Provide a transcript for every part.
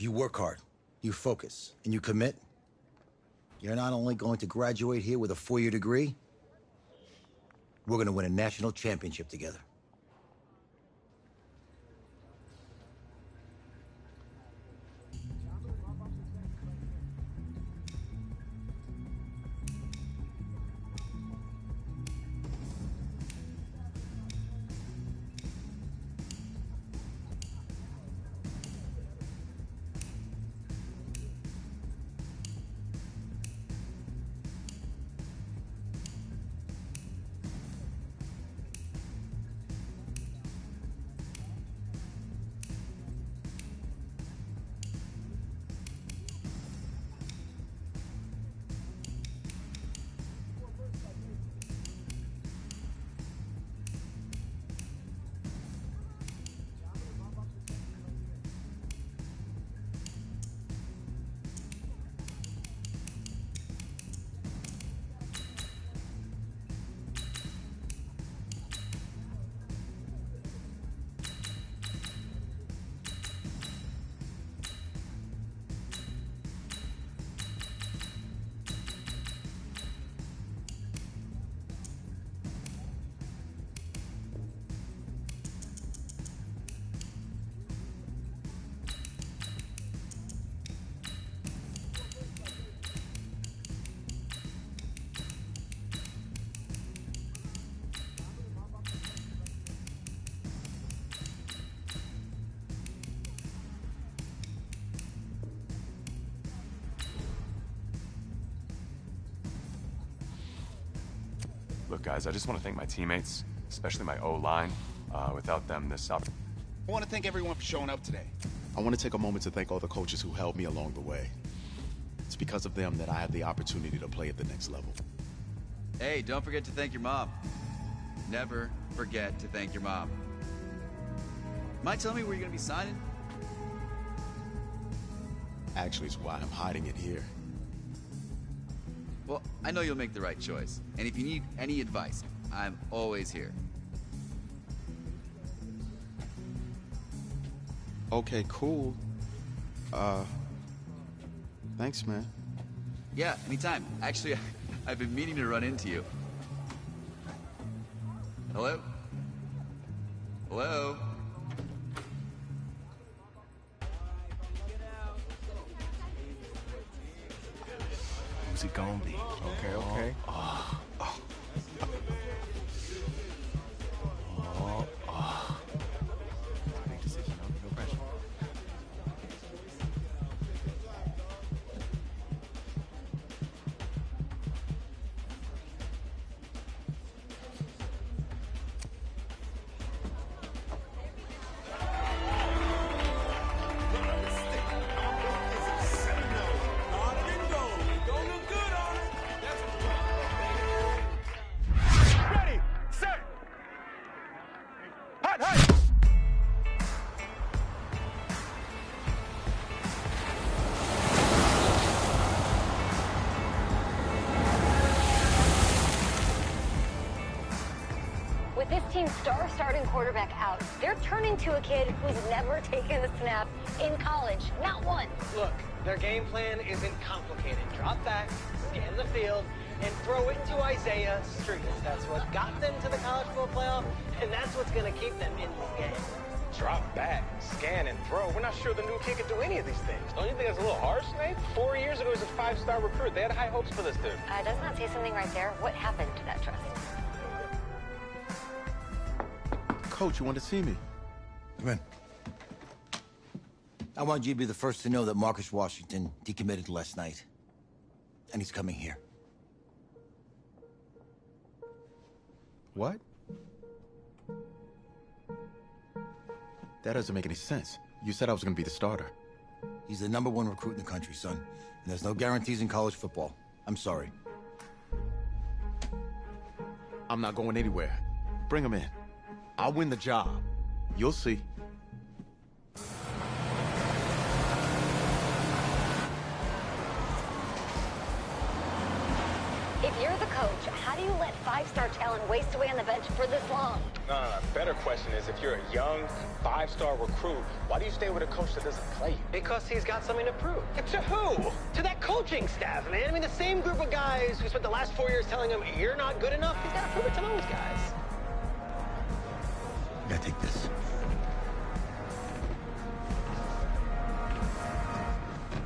If you work hard, you focus, and you commit, you're not only going to graduate here with a 4-year degree, we're going to win a national championship together. Look, guys, I just want to thank my teammates, especially my O-line. Without them, this I want to thank everyone for showing up today. I want to take a moment to thank all the coaches who helped me along the way. It's because of them that I have the opportunity to play at the next level. Hey, don't forget to thank your mom. Never forget to thank your mom. Mind telling me where you're going to be signing? Actually, it's why I'm hiding it here. Well, I know you'll make the right choice. And if you need any advice, I'm always here. Okay, cool. Thanks, man. Yeah, anytime. Actually, I've been meaning to run into you. Hello? Hello? Who's it gonna be? Okay, okay. Big decision, no pressure. With this team's star starting quarterback out, they're turning to a kid who's never taken a snap in college. Not one. Look, their game plan isn't complicated. Drop back, scan the field, and throw it to Isaiah Street. That's what got them to the college football playoff, and that's what's going to keep them in this game. Drop back, scan, and throw. We're not sure the new kid can do any of these things. Don't you think that's a little harsh, Nate? 4 years ago, he was a 5-star recruit. They had high hopes for this dude. Doesn't that say something right there? What happened to that trust? Coach, you want to see me? Come in. I want you to be the first to know that Marcus Washington decommitted last night. And he's coming here. What? That doesn't make any sense. You said I was going to be the starter. He's the #1 recruit in the country, son. And there's no guarantees in college football. I'm sorry. I'm not going anywhere. Bring him in. I'll win the job. You'll see. If You're the coach. How do you let five-star talent waste away on the bench for this long? No. Better question is, if you're a young, five-star recruit, why do you stay with a coach that doesn't play you? Because he's got something to prove. To who? To that coaching staff, man. I mean, the same group of guys who spent the last 4 years telling him, you're not good enough, he's got to prove it to those guys. Yeah, take this.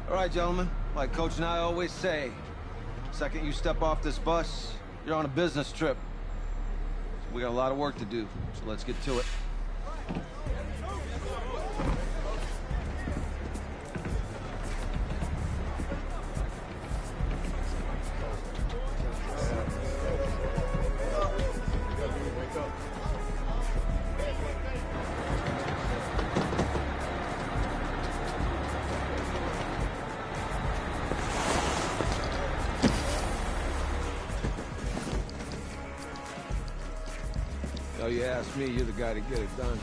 All right, gentlemen. Like Coach and I always say, second you step off this bus, you're on a business trip. So we got a lot of work to do, so let's get to it. Oh, you ask me, you're the guy to get it done.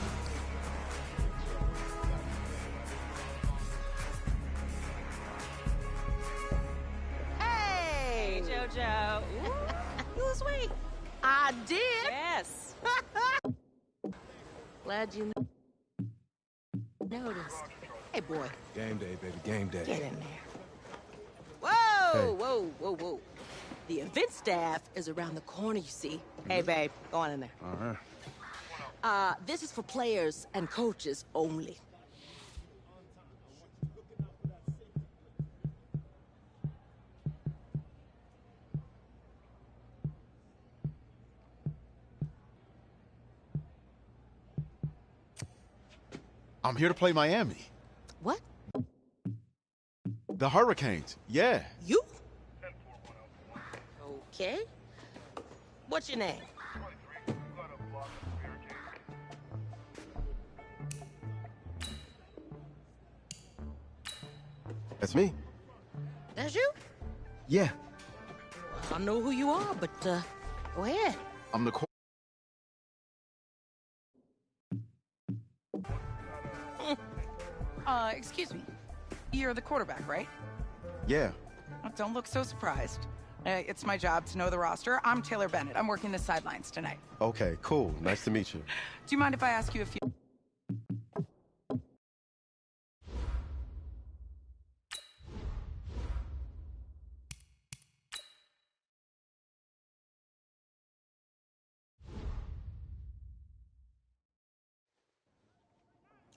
Hey, JoJo. Ooh, lose weight. I did. Yes. Glad you noticed. Hey, boy. Game day, baby, game day. Get in there. Whoa, whoa, whoa, whoa. The event staff is around the corner, you see. Hey, babe, go on in there. Uh-huh. This is for players and coaches only. I'm here to play Miami. What? The Hurricanes, yeah. You? Okay. What's your name? That's me. That's you? Yeah. I don't know who you are, but, go ahead. I'm the Excuse me. You're the quarterback, right? Yeah. Don't look so surprised. It's my job to know the roster. I'm Taylor Bennett. I'm working the sidelines tonight. Okay, cool. Nice to meet you. Do you mind if I ask you a few?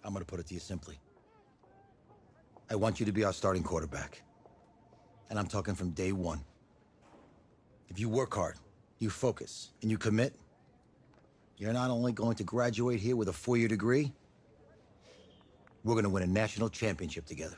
I'm gonna put it to you simply. I want you to be our starting quarterback. And I'm talking from day one. If you work hard, you focus, and you commit, you're not only going to graduate here with a 4-year degree, we're gonna win a national championship together.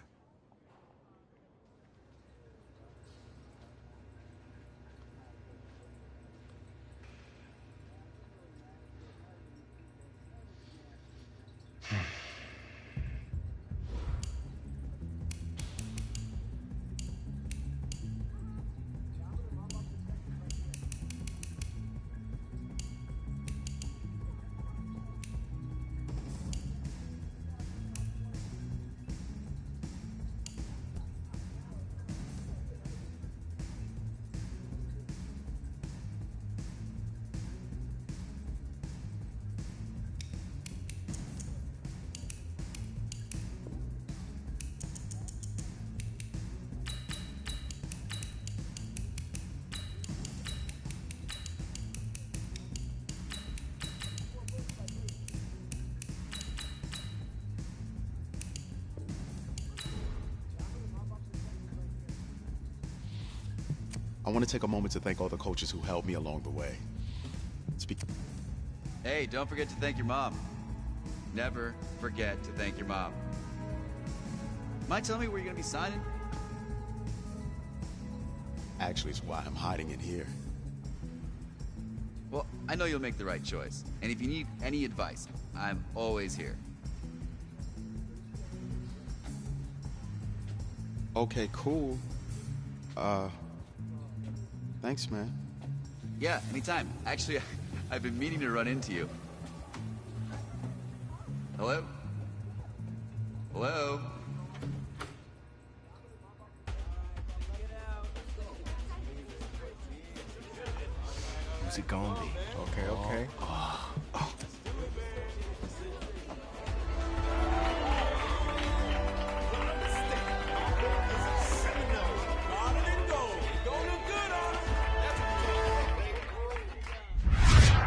I want to take a moment to thank all the coaches who helped me along the way. Hey, don't forget to thank your mom. Never forget to thank your mom. Mind telling me where you're gonna be signing? Actually, it's why I'm hiding in here. Well, I know you'll make the right choice. And if you need any advice, I'm always here. Okay, cool. Thanks, man. Yeah, anytime. Actually, I've been meaning to run into you. Hello? Hello? it gonna be? Okay, okay.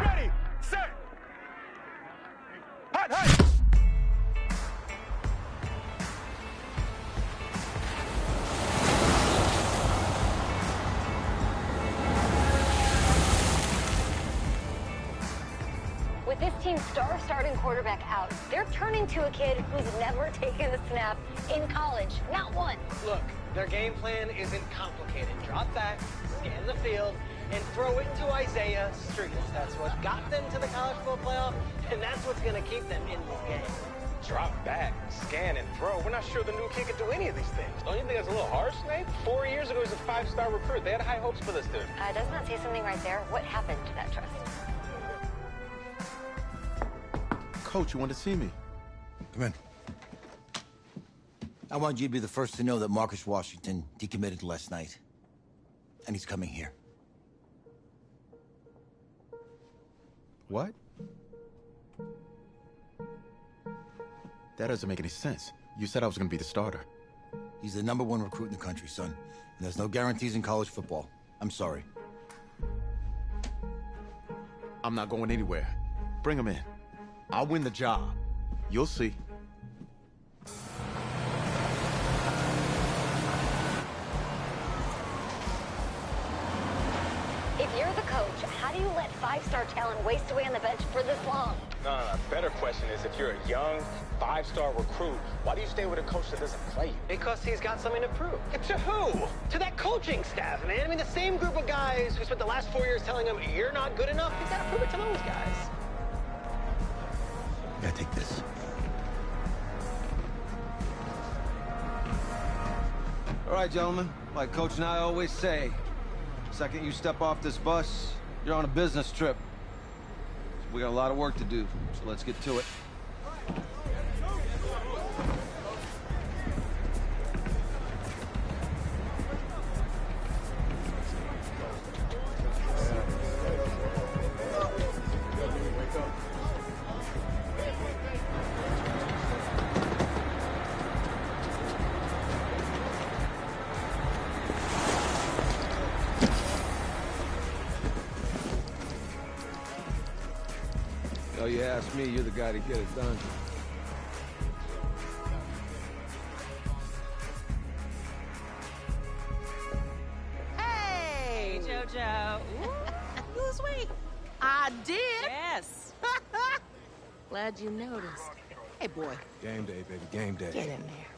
Ready, set, hot, hot. With this team's star starting quarterback out, they're turning to a kid who's never taken a snap in college. Not one. Look, their game plan isn't complicated. Drop back, scan the field, and throw it to Isaiah Street. That's what got them to the college football playoff, and that's what's going to keep them in this game. Drop back, scan, and throw. We're not sure the new kid can do any of these things. Don't you think that's a little harsh, Nate? 4 years ago, he was a 5-star recruit. They had high hopes for this dude. Doesn't that say something right there? What happened to that trust? Coach, you want to see me? Come in. I want you to be the first to know that Marcus Washington decommitted last night. And he's coming here. What? That doesn't make any sense. You said I was going to be the starter. He's the #1 recruit in the country, son. And there's no guarantees in college football. I'm sorry. I'm not going anywhere. Bring him in. I'll win the job. You'll see. If you're the coach, how do you let 5-star talent waste away on the bench for this long? No. Better question is, if you're a young 5-star recruit, why do you stay with a coach that doesn't play you? Because he's got something to prove. To who? To that coaching staff, man. I mean, the same group of guys who spent the last 4 years telling him, you're not good enough, he's got to prove it to those guys. Yeah, take this. All right, gentlemen. Like Coach and I always say, second you step off this bus, you're on a business trip. So we got a lot of work to do, so let's get to it. Oh, you ask me, you're the guy to get it done. Hey, JoJo. Ooh, lose weight. I did. Yes. Glad you noticed. Hey, boy. Game day, baby, game day. Get in there.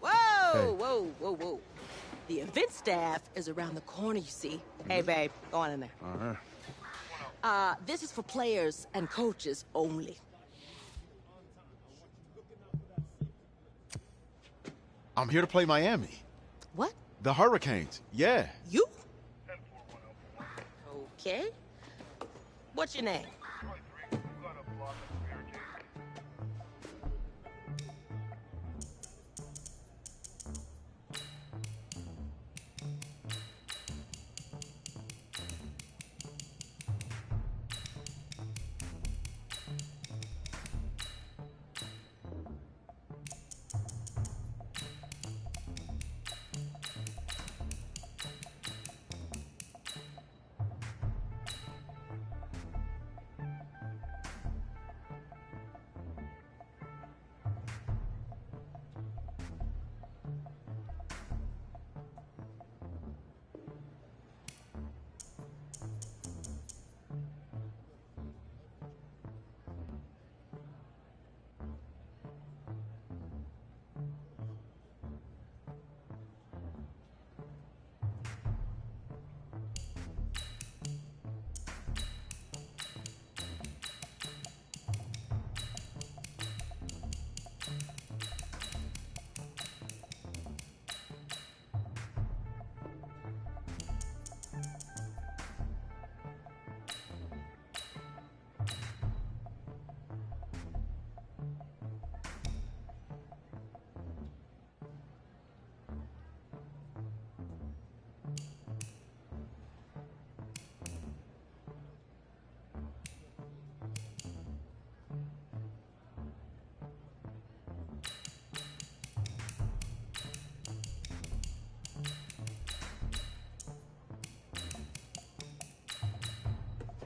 Whoa, whoa, whoa, whoa. The event staff is around the corner, you see. Hey, babe, go on in there. Uh-huh. This is for players and coaches only. I'm here to play Miami. What? The Hurricanes. Yeah. You? Okay. What's your name?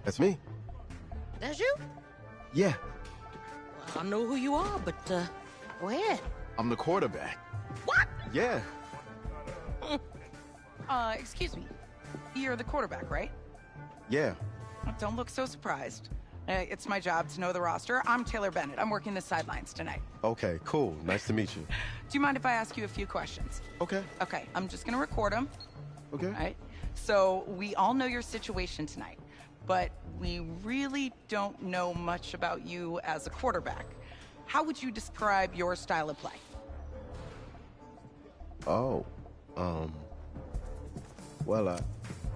That's me. That's you? Yeah. Well, I know who you are, but, go ahead. I'm the quarterback. What? Yeah. Excuse me. You're the quarterback, right? Yeah. Don't look so surprised. It's my job to know the roster. I'm Taylor Bennett. I'm working the sidelines tonight. Okay, cool. Nice to meet you. Do you mind if I ask you a few questions? Okay. Okay, I'm just gonna record them. Okay. All right? So, we all know your situation tonight, but we really don't know much about you as a quarterback. How would you describe your style of play? Oh, well,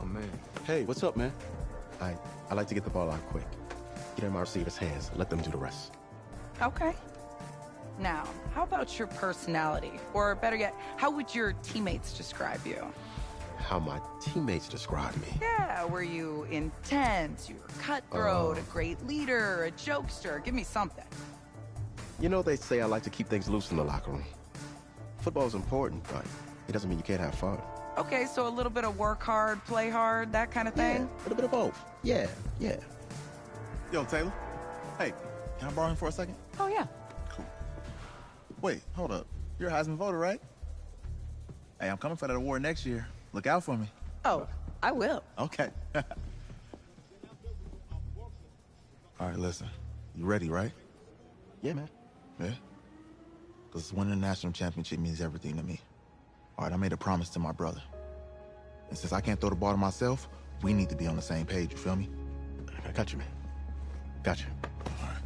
Oh, man. Hey, what's up, man? I like to get the ball out quick. Get in my receiver's hands. Let them do the rest. Okay. Now, how about your personality? Or better yet, how would your teammates describe you? How my teammates describe me. Yeah, were you intense? You were cutthroat, a great leader, a jokester? Give me something. You know, they say I like to keep things loose in the locker room. Football's important, but it doesn't mean you can't have fun. Okay, so a little bit of work hard, play hard, that kind of thing? Yeah, a little bit of both. Yeah. Yo, Taylor. Hey, can I borrow him for a second? Oh, yeah. Cool. Wait, hold up. You're a Heisman voter, right? Hey, I'm coming for that award next year. Look out for me. Oh, I will. Okay. All right, listen. You ready, right? Yeah, man. Yeah? Because winning the national championship means everything to me. All right, I made a promise to my brother. And since I can't throw the ball to myself, we need to be on the same page, you feel me? I got you, man. Got you. All right.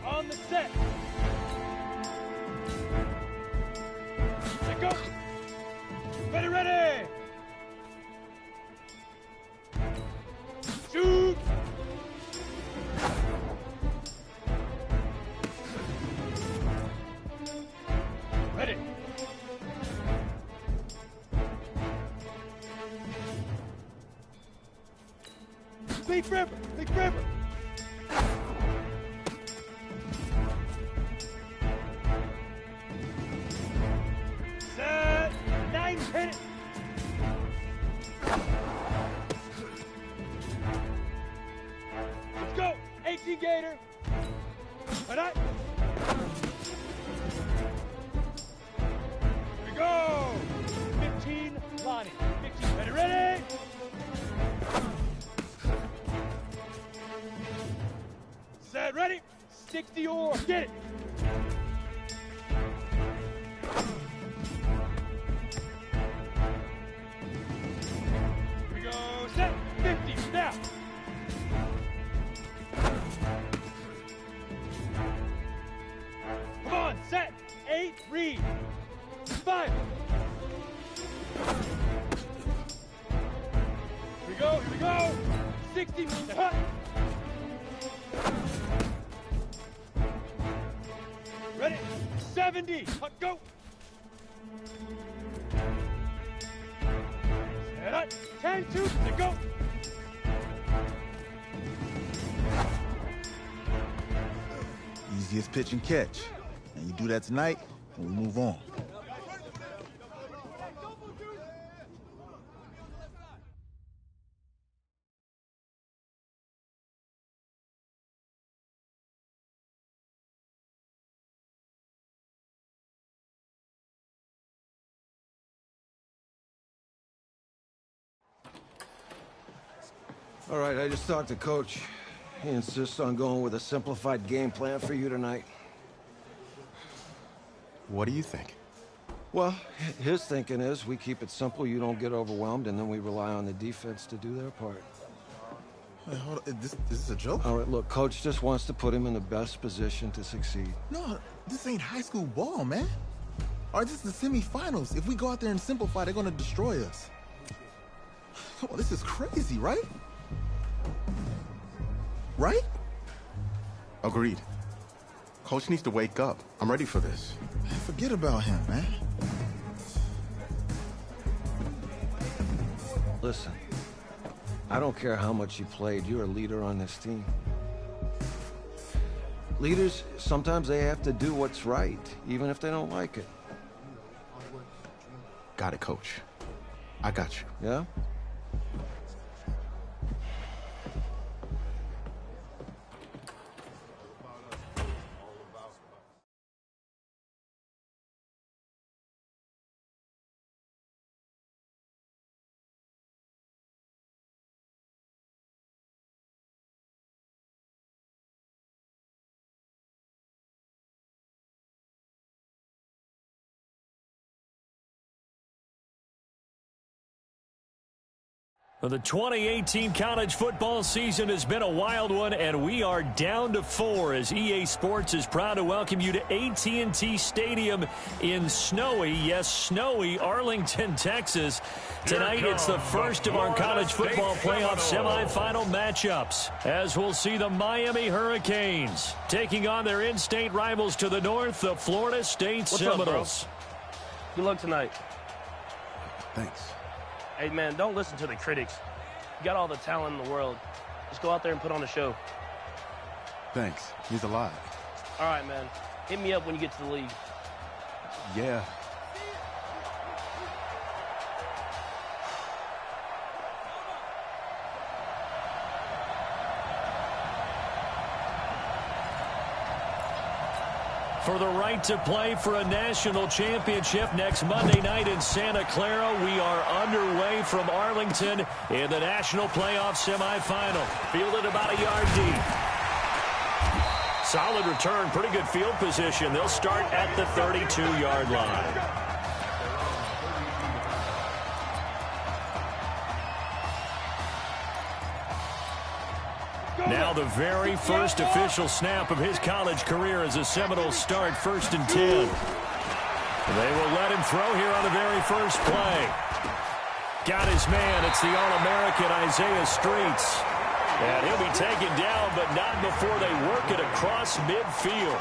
On the set. Let go. Ready. Shoot. Ready. Big Ripper. Set. 9, hit it. Let's go. 18 Gator. All right. Here we go. 15 Lonnie. 15. Ready. Set. Ready. 60 or get it. Here we go. Set. 50. Now. Come on. Set. 8. Read. 5. Here we go. 60. Hut. Ready? 70. Hut, go. Set up. 10, 2, to go. Easiest pitch and catch. And you do that tonight, and we move on. All right, I just talked to Coach. He insists on going with a simplified game plan for you tonight. What do you think? Well, his thinking is we keep it simple, you don't get overwhelmed, and then we rely on the defense to do their part. Wait, hold on. Is this a joke? All right, look, Coach just wants to put him in the best position to succeed. No, this ain't high school ball, man. All right, this is the semifinals. If we go out there and simplify, they're going to destroy us. Come on, this is crazy, right? Right? Agreed. Coach needs to wake up. I'm ready for this. Man, forget about him, man. Listen, I don't care how much you played. You're a leader on this team. Leaders, sometimes they have to do what's right, even if they don't like it. Got it, Coach. I got you. Yeah? Well, the 2018 college football season has been a wild one, and we are down to 4 as EA Sports is proud to welcome you to AT&T Stadium in snowy, yes, snowy Arlington, Texas. Tonight, it's the first of our college football playoff semifinal matchups, as we'll see the Miami Hurricanes taking on their in-state rivals to the north, the Florida State Seminoles. Up, bro? Good luck tonight. Thanks. Hey, man, don't listen to the critics. You got all the talent in the world. Just go out there and put on a show. Thanks. Means a lot. All right, man. Hit me up when you get to the league. Yeah. For the right to play for a national championship next Monday night in Santa Clara, we are underway from Arlington in the national playoff semifinal. Fielded about a yard deep. Solid return, pretty good field position. They'll start at the 32-yard line. Now the very first official snap of his college career as a Seminoles start, 1st and 10. They will let him throw here on the very first play. Got his man. It's the All-American Isaiah Streets. And he'll be taken down, but not before they work it across midfield.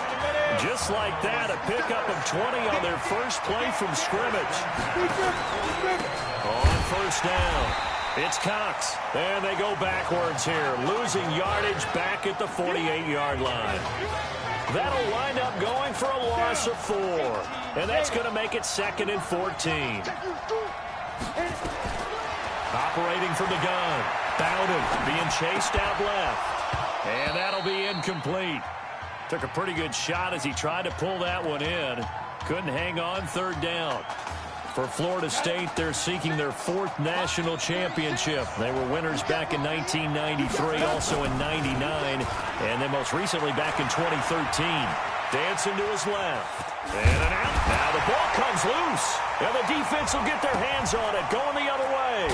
Just like that, a pickup of 20 on their first play from scrimmage. On first down. It's Cox, and they go backwards here, losing yardage back at the 48-yard line. That'll wind up going for a loss of 4, and that's going to make it 2nd and 14. Operating from the gun, Bowden being chased out left, and that'll be incomplete. Took a pretty good shot as he tried to pull that one in. Couldn't hang on, 3rd down. For Florida State, they're seeking their 4th national championship. They were winners back in 1993, also in 99, and then most recently back in 2013. Dancing to his left. And an out. Now the ball comes loose, and the defense will get their hands on it, going the other way.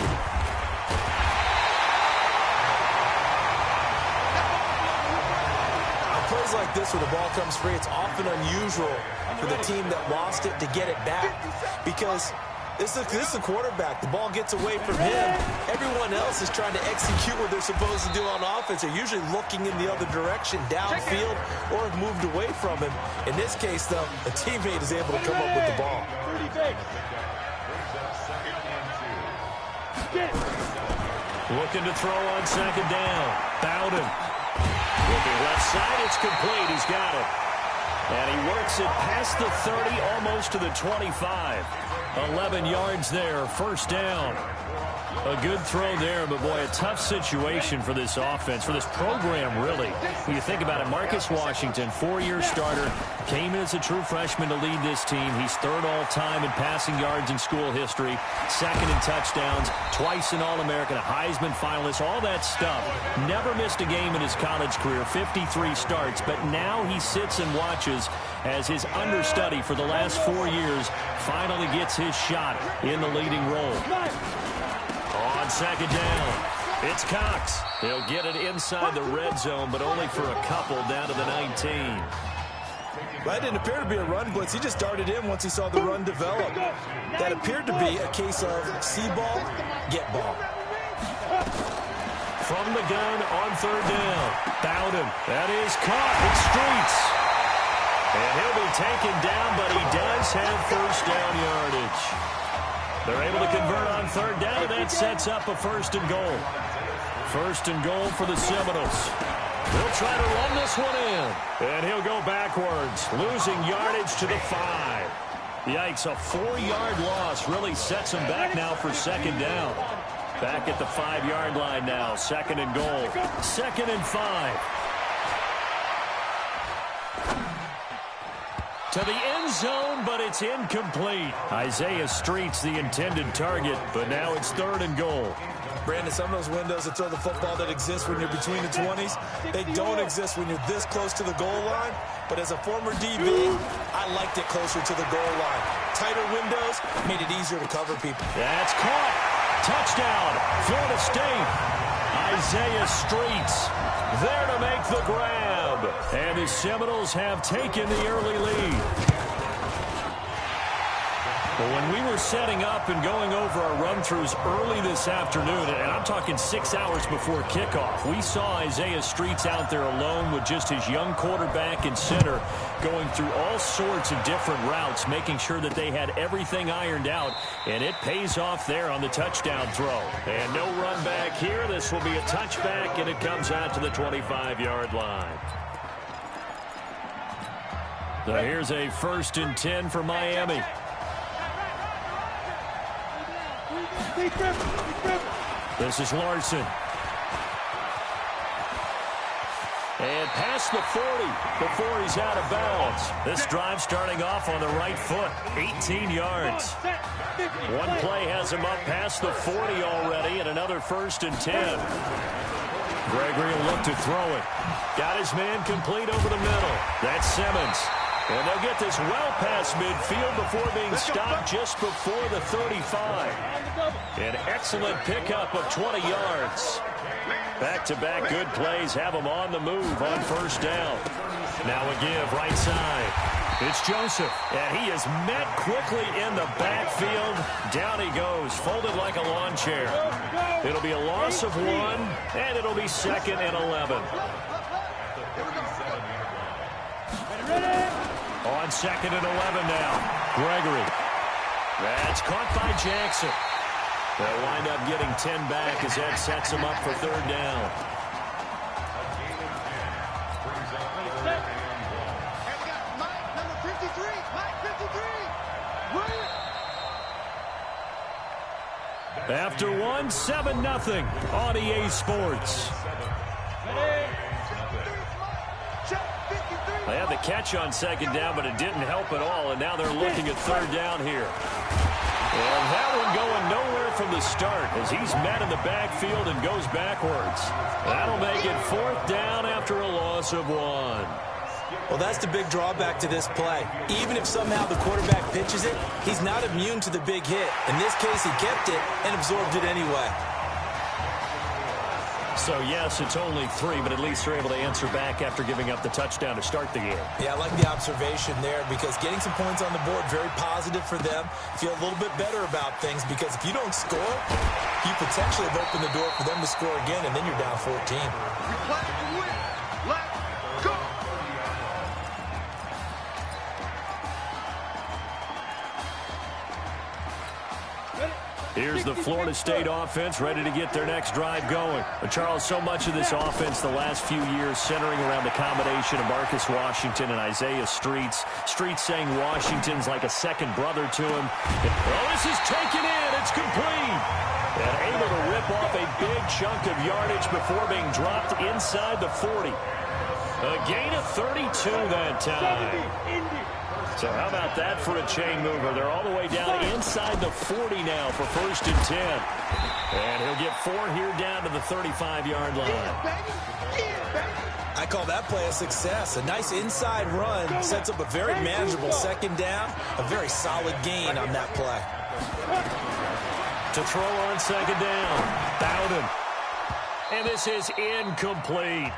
Plays like this where the ball comes free, it's often unusual for the team that lost it to get it back, because this is a quarterback. The ball gets away from him. Everyone else is trying to execute what they're supposed to do on offense. They're usually looking in the other direction, downfield, or have moved away from him. In this case, though, a teammate is able to come up with the ball. Looking to throw on 2nd down. Bowden. Looking left side, it's complete. He's got it. And he works it past the 30, almost to the 25. 11 yards there, 1st down. A good throw there, but boy, a tough situation for this offense, for this program, really. When you think about it, Marcus Washington, 4-year starter, came in as a true freshman to lead this team. He's 3rd all-time in passing yards in school history, 2nd in touchdowns, twice an All-American, a Heisman finalist, all that stuff. Never missed a game in his college career, 53 starts, but now he sits and watches as his understudy for the last 4 years finally gets his shot in the leading role. On 2nd down, It's Cox. He'll get it inside the red zone, but only for a couple down to the 19. That didn't appear to be a run blitz. He just darted in once he saw the run develop. That appeared to be a case of see ball, get ball. From the gun on third down. Bowden. That is caught with Streets. And he'll be taken down, but he does have first down yardage. They're able to convert on third down, and that sets up a first and goal. First and goal for the Seminoles. They'll try to run this one in. And he'll go backwards, losing yardage to the 5. Yikes, a 4-yard loss really sets him back now for second down. Back at the 5-yard line now, second and goal. Second and 5. To the end zone, but it's incomplete. Isaiah Streets the intended target, but now it's third and goal. Brandon, some of those windows that throw the football that exist when you're between the 20s, they don't exist when you're this close to the goal line. But as a former DB, I liked it closer to the goal line. Tighter windows made it easier to cover people. That's caught. Touchdown, Florida State. Isaiah Streets there to make the grab. And the Seminoles have taken the early lead. But when we were setting up and going over our run-throughs early this afternoon, and I'm talking 6 hours before kickoff, we saw Isaiah Streets out there alone with just his young quarterback and center going through all sorts of different routes, making sure that they had everything ironed out, and it pays off there on the touchdown throw. And no run back here. This will be a touchback, and it comes out to the 25-yard line. So here's a 1st and 10 for Miami. This is Larson. And past the 40 before he's out of bounds. This drive starting off on the right foot. 18 yards. One play has him up past the 40 already, and another 1st and 10. Gregory will look to throw it. Got his man complete over the middle. That's Simmons. And they'll get this well past midfield before being stopped just before the 35. An excellent pickup of 20 yards. Back-to-back good plays have them on the move on 1st down. Now a give right side. It's Joseph, and he is met quickly in the backfield. Down he goes, folded like a lawn chair. It'll be a loss of 1, and it'll be 2nd and 11. On 2nd and 11 now. Gregory. That's caught by Jackson. They'll wind up getting 10 back as that sets them up for 3rd down. After 1, 7-0 on EA Sports. They had the catch on 2nd down, but it didn't help at all, and now they're looking at 3rd down here. And that one going nowhere from the start as he's met in the backfield and goes backwards. That'll make it 4th down after a loss of 1. Well, that's the big drawback to this play. Even if somehow the quarterback pitches it, he's not immune to the big hit. In this case, he kept it and absorbed it anyway. So, yes, it's only 3, but at least they're able to answer back after giving up the touchdown to start the game. Yeah, I like the observation there because getting some points on the board, very positive for them. Feel a little bit better about things because if you don't score, you potentially have opened the door for them to score again, and then you're down 14. We play to win. Let's go. Here's the Florida State offense ready to get their next drive going. Charles, so much of this offense the last few years centering around the combination of Marcus Washington and Isaiah Streets. Streets saying Washington's like a second brother to him. Oh, this is taken in. It's complete. And able to rip off a big chunk of yardage before being dropped inside the 40. A gain of 32 that time. So how about that for a chain mover? They're all the way down inside the 40 now for 1st and 10. And he'll get 4 here down to the 35-yard line. I call that play a success. A nice inside run sets up a very manageable 2nd down. A very solid gain on that play. To throw on 2nd down, Bowden. And this is incomplete.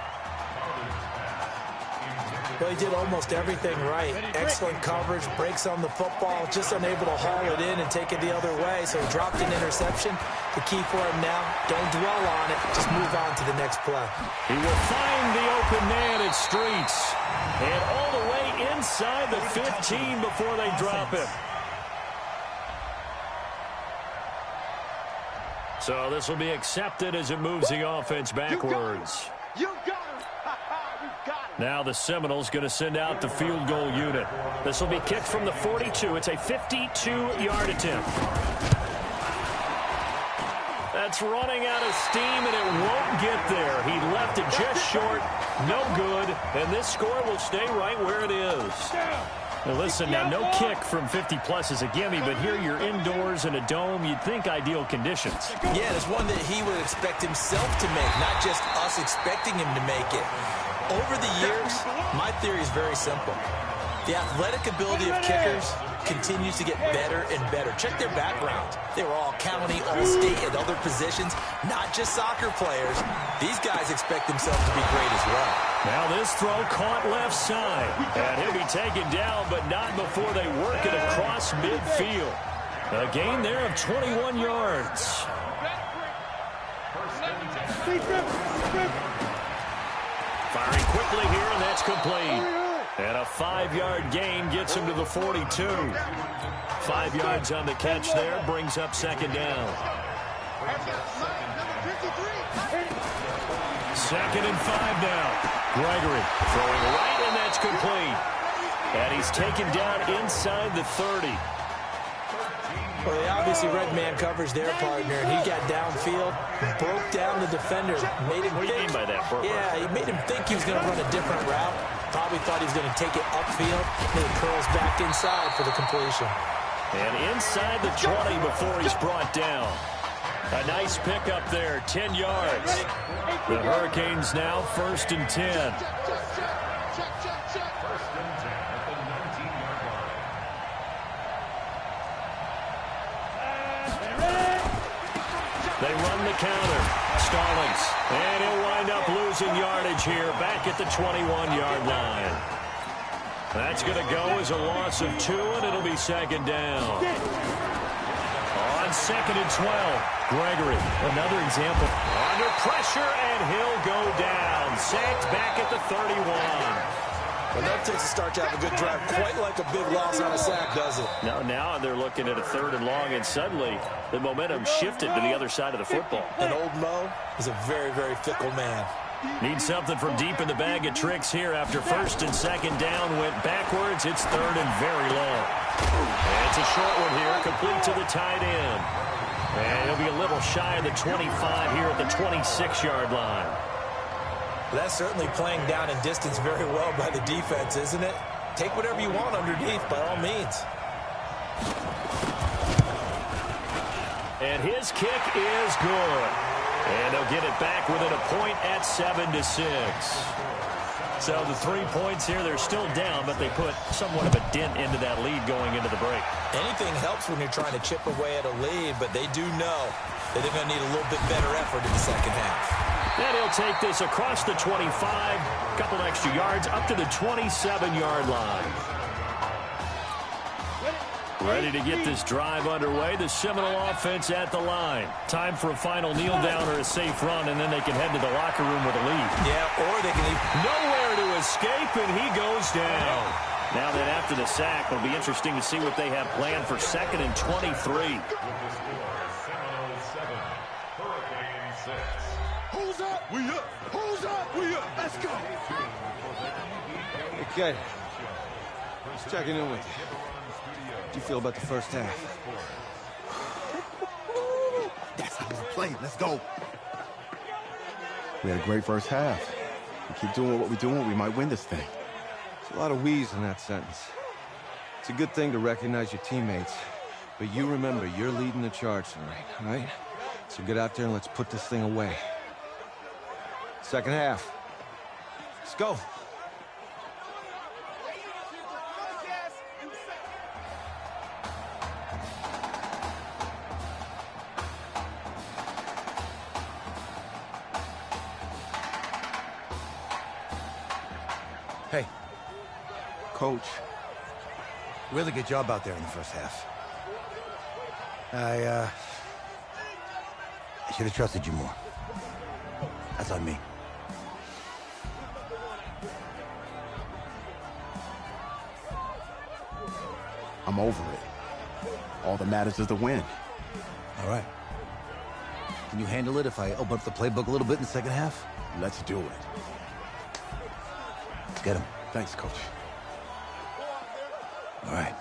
Well, he did almost everything right. Excellent coverage, breaks on the football, just unable to haul it in and take it the other way. So he dropped an interception. The key for him now, don't dwell on it. Just move on to the next play. He will find the open man at Streets. And all the way inside the 15 before they drop him. So this will be accepted as it moves the offense backwards. You got him. Now the Seminoles going to send out the field goal unit. This will be kicked from the 42. It's a 52-yard attempt. That's running out of steam, and it won't get there. He left it just short. No good. And this score will stay right where it is. Now listen, now no kick from 50-plus is a gimme, but here you're indoors in a dome. You'd think ideal conditions. Yeah, it's one that he would expect himself to make, not just us expecting him to make it. Over the years, my theory is very simple. The athletic ability of kickers continues to get better and better. Check their background. They were all county, all state, and other positions, not just soccer players. These guys expect themselves to be great as well. Now this throw caught left side. And he'll be taken down, but not before they work it across midfield. A gain there of 21 yards. Firing quickly here, and that's complete. And a 5-yard gain gets him to the 42. 5 yards on the catch there, brings up second down. 2nd and 5 now. Gregory throwing right, and that's complete. And he's taken down inside the 30. Well, they obviously read man coverage their partner, and he got downfield, broke down the defender, made him What do you mean by that, Burke? Yeah, he made him think he was going to run a different route. Probably thought he was going to take it upfield, and it curls back inside for the completion. And inside the 20 before he's brought down. A nice pickup there, 10 yards. The Hurricanes now 1st and 10. They run the counter. Stallings. And he'll wind up losing yardage here back at the 21-yard line. That's going to go as a loss of 2, and it'll be second down. On 2nd and 12, Gregory. Another example. Under pressure, and he'll go down. Sacked back at the 31. Well, that takes a start to have a good drive, quite like a big loss on a sack, does it? Now they're looking at a 3rd and long, and suddenly the momentum shifted to the other side of the football. And old Mo is a very, very fickle man. Need something from deep in the bag of tricks here after 1st and 2nd down went backwards. It's 3rd and very long. And it's a short one here, complete to the tight end. And he'll be a little shy of the 25 here at the 26-yard line. That's certainly playing down in distance very well by the defense, isn't it? Take whatever you want underneath, by all means. And his kick is good. And they'll get it back within a point at 7-6. So the 3 points here, they're still down, but they put somewhat of a dent into that lead going into the break. Anything helps when you're trying to chip away at a lead, but they do know that they're going to need a little bit better effort in the second half. And he'll take this across the 25, a couple extra yards, up to the 27-yard line. Ready to get this drive underway. The Seminole offense at the line. Time for a final kneel down or a safe run, and then they can head to the locker room with a lead. Yeah, or they can leave. Nowhere to escape, and he goes down. Now then, after the sack, it'll be interesting to see what they have planned for 2nd and 23. Who's up? We up. Who's up? We up. Let's go. Okay. Just checking in with you. How do you feel about the first half? That's how we're playing. Let's go. We had a great first half. We keep doing what we're doing, we might win this thing. There's a lot of we's in that sentence. It's a good thing to recognize your teammates, but you remember you're leading the charge tonight, all right? So get out there and let's put this thing away. Second half. Let's go. Coach. Really good job out there in the first half. I should have trusted you more. That's on me. I'm over it. All that matters is the win. All right. Can you handle it if I open up the playbook a little bit in the second half? Let's do it. Let's get him. Thanks, Coach. All right.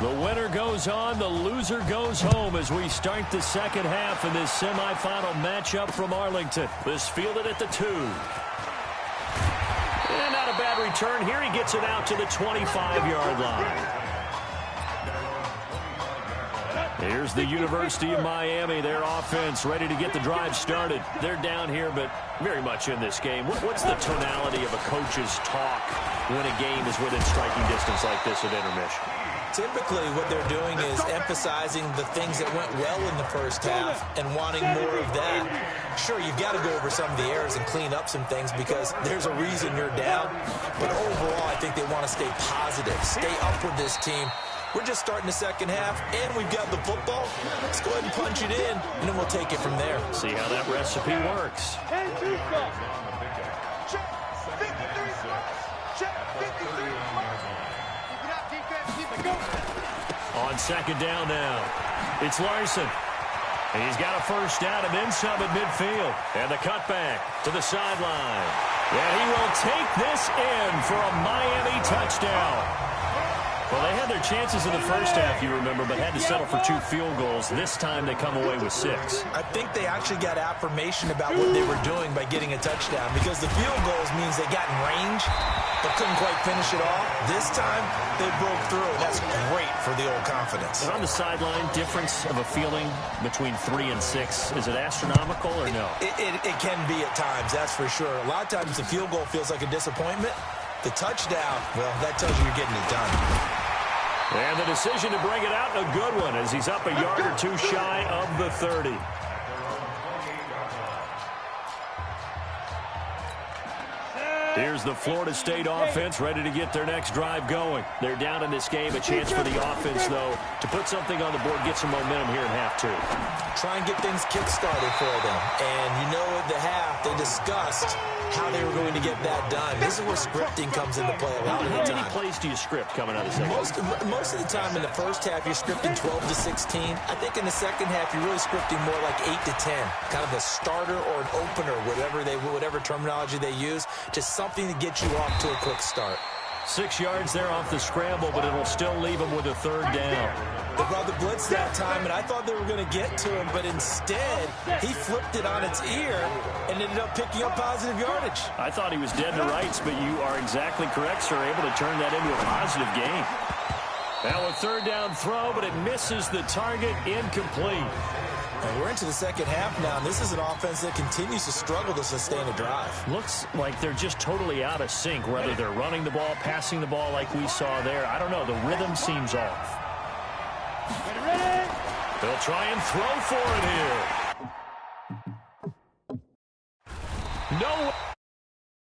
The winner goes on, the loser goes home as we start the second half in this semifinal matchup from Arlington. This fielded at the 2. And not a bad return here. He gets it out to the 25-yard line. Here's the University of Miami, their offense ready to get the drive started. They're down here, but very much in this game. What's the tonality of a coach's talk when a game is within striking distance like this at intermission? Typically, what they're doing is emphasizing the things that went well in the first half and wanting more of that. Sure, you've got to go over some of the errors and clean up some things because there's a reason you're down. But overall, I think they want to stay positive, stay up with this team. We're just starting the second half, and we've got the football. Let's go ahead and punch it in, and then we'll take it from there. See how that recipe works. On second down now, it's Larson. And he's got a first down and then some at midfield. And the cutback to the sideline. And he will take this in for a Miami touchdown. Well, they had their chances in the first half, you remember, but had to settle for 2 field goals. This time they come away with 6. I think they actually got affirmation about what they were doing by getting a touchdown because the field goals means they got in range but couldn't quite finish it off. This time, they broke through, and that's great for the old confidence. And on the sideline, difference of a feeling between 3 and 6, is it astronomical or no? It can be at times, that's for sure. A lot of times the field goal feels like a disappointment. The touchdown, well, that tells you you're getting it done. And the decision to bring it out, a good one, as he's up a yard or 2 shy of the 30. Here's the Florida State offense ready to get their next drive going. They're down in this game. A chance for the offense, though, to put something on the board, get some momentum here in half 2. Try and get things kick-started for them. And you know at the half, they discussed how they were going to get that done. This is where scripting comes into play a lot of the time. How many plays do you script coming out of the second half? Most of the time in the first half, you're scripting 12 to 16. I think in the second half, you're really scripting more like 8 to 10. Kind of a starter or an opener, whatever terminology they use. Just something to get you off to a quick start. 6 yards there off the scramble, but it'll still leave him with a 3rd down. They brought the blitz that time, and I thought they were going to get to him, but instead, he flipped it on its ear and ended up picking up positive yardage. I thought he was dead to rights, but you are exactly correct, sir, able to turn that into a positive gain. Now a 3rd down throw, but it misses the target, incomplete. And we're into the second half now, and this is an offense that continues to struggle to sustain a drive. Looks like they're just totally out of sync, whether they're running the ball, passing the ball like we saw there. I don't know. The rhythm seems off. They'll try and throw for it here. No.